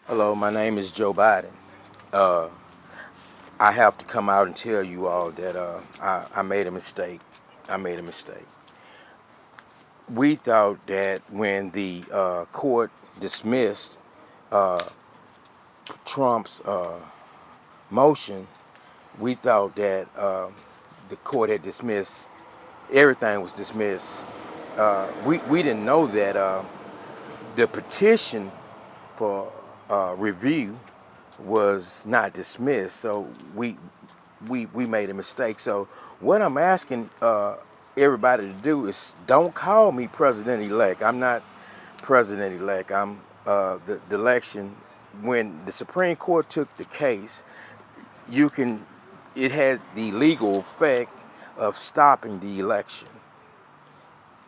Hello, my name is Joe Biden. Uh, I have to come out and tell you all that I made a mistake. I made a mistake. We thought that when the court dismissed uh, Trump's motion, we thought that the court had dismissed, everything was dismissed. We didn't know that the petition for review was not dismissed. So we made a mistake. So what I'm asking everybody to do is don't call me president-elect. I'm not president-elect. I'm the election. When the Supreme Court took the case, it had the legal effect of stopping the election.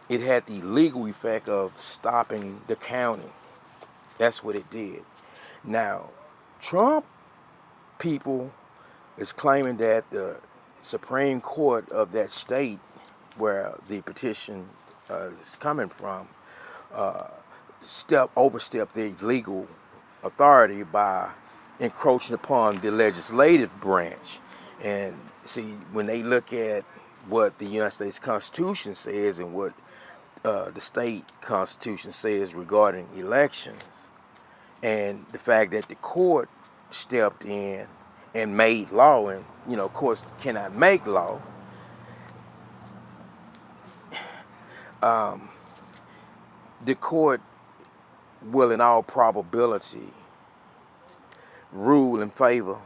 It had the legal effect of stopping the counting. That's what it did. Now, Trump people is claiming that the Supreme Court of that state where the petition is coming from overstepped their legal authority by encroaching upon the legislative branch. And see, when they look at what the United States Constitution says and what the state constitution says regarding elections, and the fact that the court stepped in and made law, and courts cannot make law. The court will, in all probability, rule in favor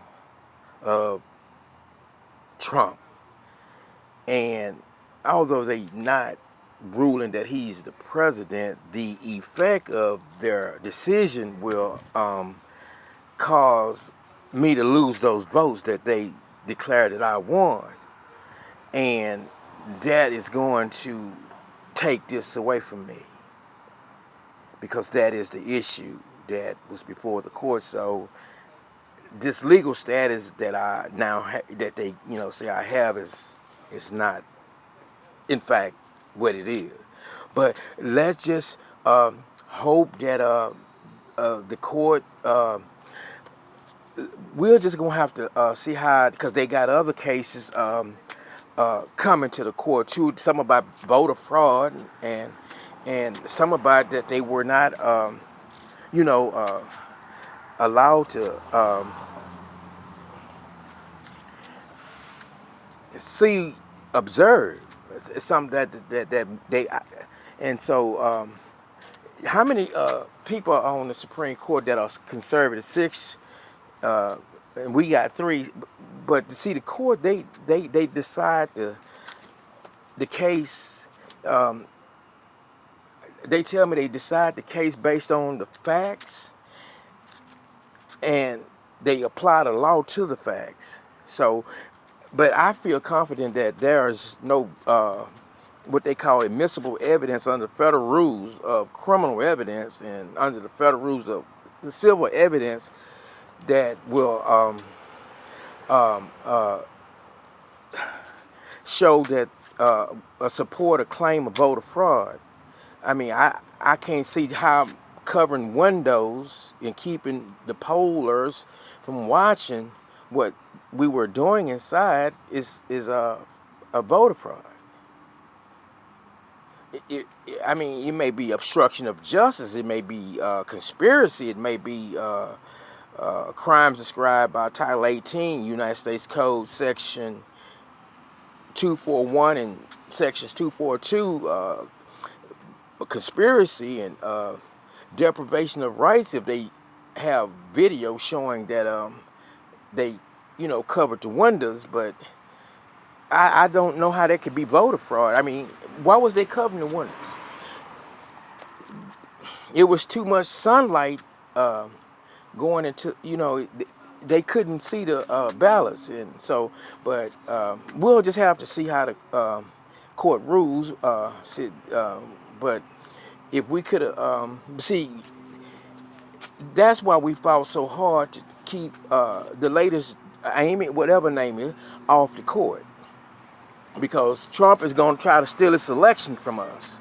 of Trump. And although they not ruling that he's the president, the effect of their decision will cause me to lose those votes that they declared that I won. And that is going to take this away from me, because that is the issue that was before the court. So this legal status that I now that they say I have is not in fact what it is. But let's just hope that the court, we're just gonna have to see how, because they got other cases coming to the court too. Some about voter fraud, and some about that they were not allowed to observe. It's something that they, and so how many people are on the Supreme Court that are conservative? Six, and we got three. But to see the court, they decide the case. They tell me they decide the case based on the facts, and they apply the law to the facts. So, but I feel confident that there's no what they call admissible evidence under federal rules of criminal evidence and under the federal rules of civil evidence that will show that support a claim of voter fraud. I mean, I can't see how covering windows and keeping the pollers from watching what we were doing inside is a voter fraud. I mean, it may be obstruction of justice, it may be conspiracy, it may be crimes described by Title 18, United States Code, Section 241 and Sections 242, conspiracy and deprivation of rights if they have video showing that they, covered the windows. But I don't know how that could be voter fraud. I mean, why was they covering the windows? It was too much sunlight going into, they couldn't see the ballots. And so, but we'll just have to see how the court rules. But if we could see, that's why we fought so hard to keep the latest Amy, whatever name is, off the court. Because Trump is going to try to steal his election from us.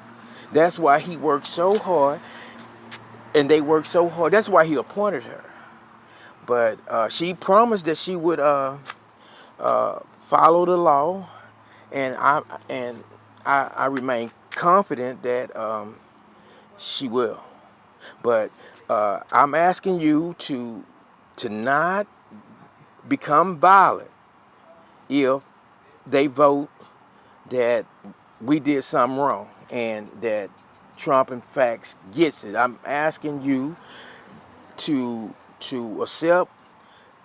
That's why he worked so hard, and they worked so hard. That's why he appointed her. But she promised that she would follow the law, and I remain confident that she will. But I'm asking you to not become violent if they vote that we did something wrong and that Trump in fact gets it. I'm asking you to accept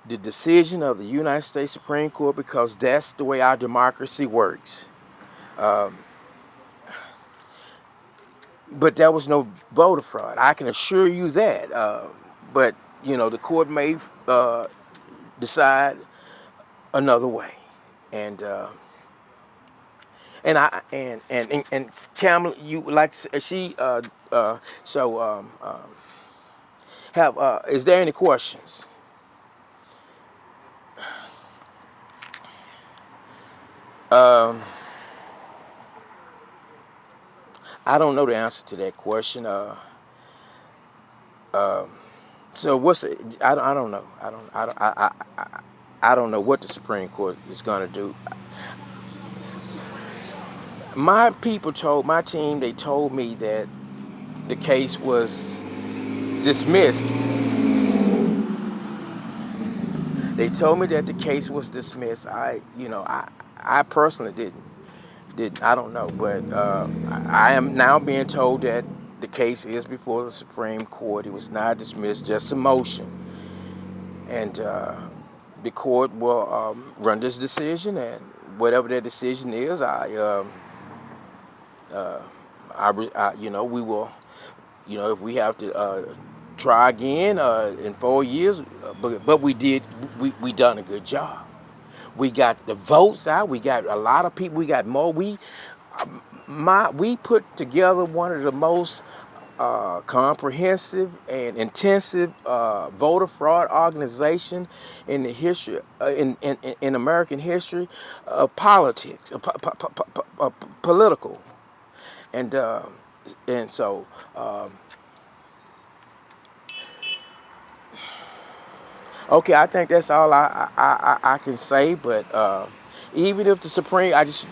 the decision of the United States Supreme Court, because that's the way our democracy works. Um, but there was no voter fraud. I can assure you that. But the court may decide another way, and and Kamala, you like she so have is there any questions? Um, I don't know the answer to that question. Um so what's it? I don't know. I don't know what the Supreme Court is going to do. My people told my team, they told me that the case was dismissed. They told me that the case was dismissed. I personally didn't. I don't know, but I am now being told that the case is before the Supreme Court. It was not dismissed, just a motion, and the court will run this decision, and whatever their decision is, we will, if we have to try again in 4 years, but we done a good job. We got the votes out. We got a lot of people. We got more. We put together one of the most comprehensive and intensive voter fraud organization in the history in American history of politics, political, and so. Okay, I think that's all I can say. But even if the Supreme, I just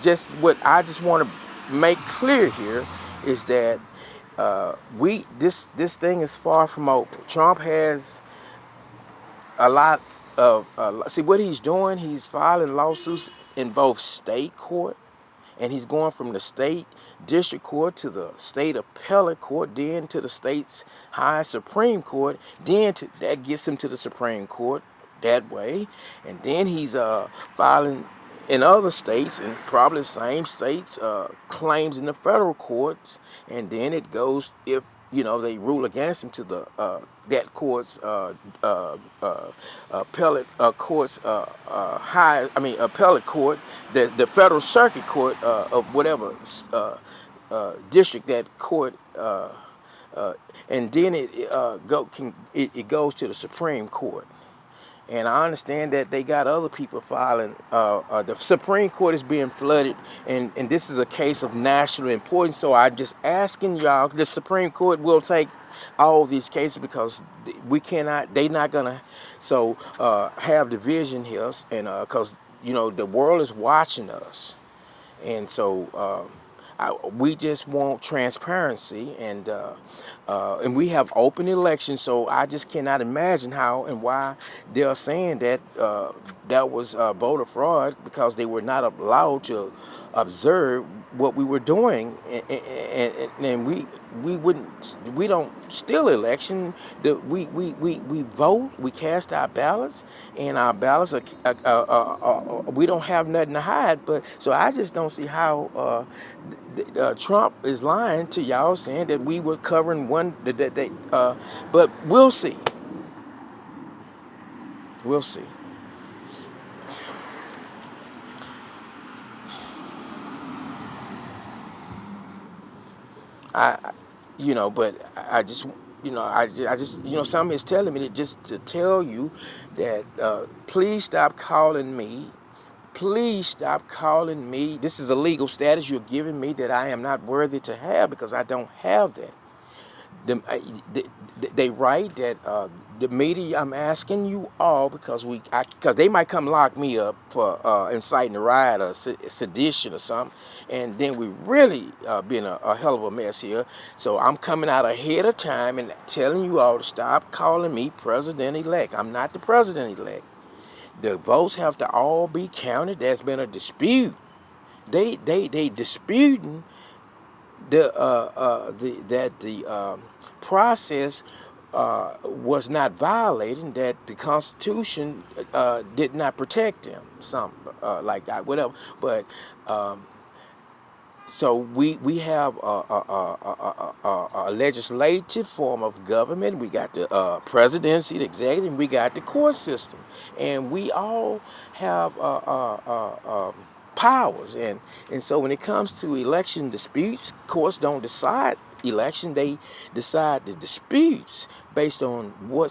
want to make clear here is that this thing is far from over. Trump has a lot of see what he's doing. He's filing lawsuits in both state court, and he's going from the state district court to the state appellate court, then to the state's high Supreme Court, that gets him to the Supreme Court that way, and then he's filing in other states, and probably the same states, claims in the federal courts, and then it goes, if they rule against him, to the that court's appellate court's appellate court, the federal circuit court of whatever district that court, and then it goes to the Supreme Court. And I understand that they got other people filing. The Supreme Court is being flooded, and this is a case of national importance. So I'm just asking y'all, the Supreme Court will take all these cases, because they not gonna have division here, and because the world is watching us, and so we just want transparency, and we have open elections. So I just cannot imagine how and why they're saying that that was voter fraud, because they were not allowed to observe what we were doing, and we don't steal election. We vote, we cast our ballots, and our ballots we don't have nothing to hide. But so I just don't see how Trump is lying to y'all, saying that we were covering one but we'll see. We'll see. I but I just I just something is telling me just to tell you that please stop calling me. Please stop calling me. This is a legal status you're giving me that I am not worthy to have, because I don't have that. They write that the media, I'm asking you all because they might come lock me up for inciting a riot or sedition or something, and then we really be in a hell of a mess here. So I'm coming out ahead of time and telling you all to stop calling me president-elect. I'm not the president-elect. The votes have to all be counted. There's been a dispute. They disputing the process was not violated, that the Constitution did not protect them, something like that, whatever. But so we have a legislative form of government. We got the presidency, the executive, and we got the court system, and we all have powers. And so when it comes to election disputes, courts don't decide election; they decide the disputes based on what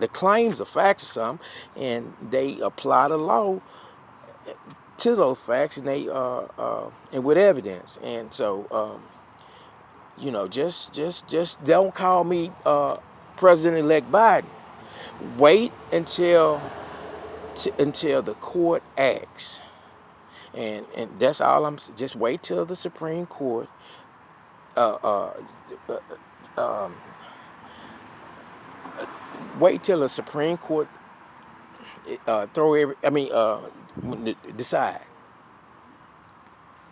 the claims or facts or something, and they apply the law to those facts, and they and with evidence. And so just don't call me President-elect Biden. Wait until the court acts, and that's all just wait till the Supreme Court uh, uh, um, wait till the Supreme Court throw every I mean decide.